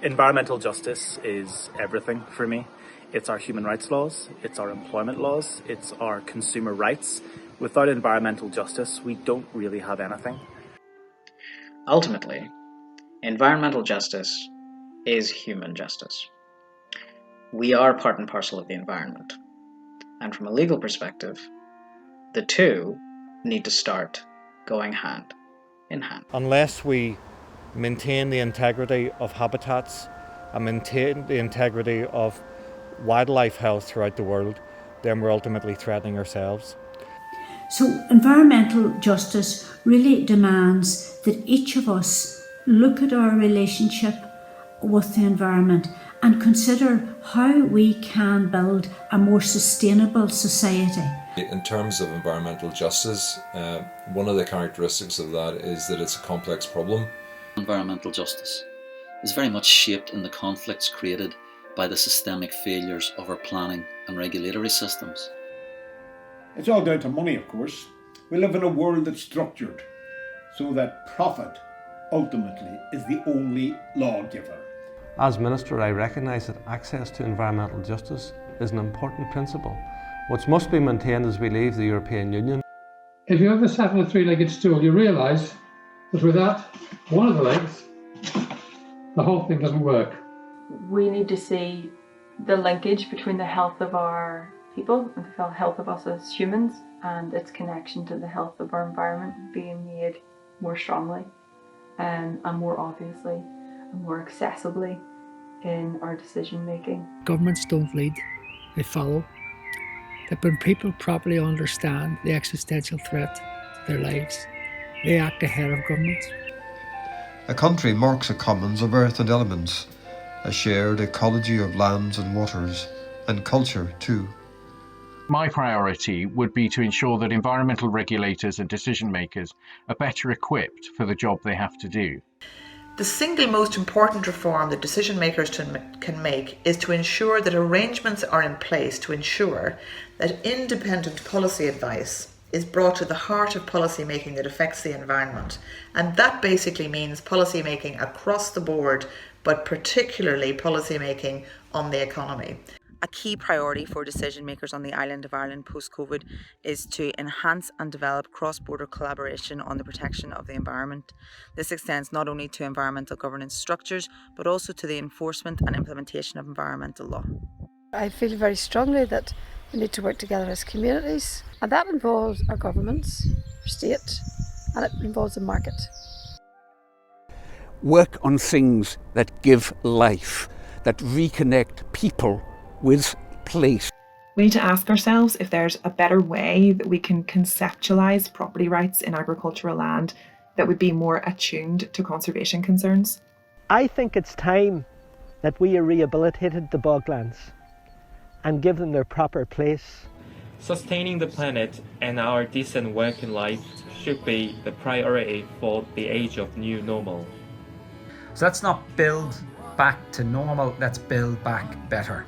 Environmental justice is everything for me. It's our human rights laws, it's our employment laws, it's our consumer rights. Without environmental justice, we don't really have anything. Ultimately, environmental justice is human justice. We are part and parcel of the environment. And from a legal perspective, the two need to start going hand in hand. Unless we maintain the integrity of habitats and maintain the integrity of wildlife health throughout the world, then we're ultimately threatening ourselves. So environmental justice really demands that each of us look at our relationship with the environment and consider how we can build a more sustainable society. In terms of environmental justice, one of the characteristics of that is that it's a complex problem. Environmental justice is very much shaped in the conflicts created by the systemic failures of our planning and regulatory systems. It's all down to money, of course. We live in a world that's structured so that profit ultimately is the only lawgiver. As Minister, I recognise that access to environmental justice is an important principle, which must be maintained as we leave the European Union. If you ever sat on a three-legged stool, you realise that without one of the legs, the whole thing doesn't work. We need to see the linkage between the health of our people and the health of us as humans and its connection to the health of our environment being made more strongly and more obviously and more accessibly in our decision making. Governments don't lead, they follow. That when people properly understand the existential threat to their lives, they act ahead of governments. A country marks a commons of earth and elements, a shared ecology of lands and waters, and culture too. My priority would be to ensure that environmental regulators and decision makers are better equipped for the job they have to do. The single most important reform that decision makers can make is to ensure that arrangements are in place to ensure that independent policy advice is brought to the heart of policy making that affects the environment. And that basically means policy making across the board, but particularly policy making on the economy. A key priority for decision makers on the island of Ireland post-COVID is to enhance and develop cross-border collaboration on the protection of the environment. This extends not only to environmental governance structures, but also to the enforcement and implementation of environmental law. I feel very strongly that we need to work together as communities, and that involves our governments, our state, and it involves the market. Work on things that give life, that reconnect people with place. We need to ask ourselves if there's a better way that we can conceptualise property rights in agricultural land that would be more attuned to conservation concerns. I think it's time that we rehabilitated the boglands and give them their proper place. Sustaining the planet and our decent working life should be the priority for the age of new normal. So let's not build back to normal, let's build back better.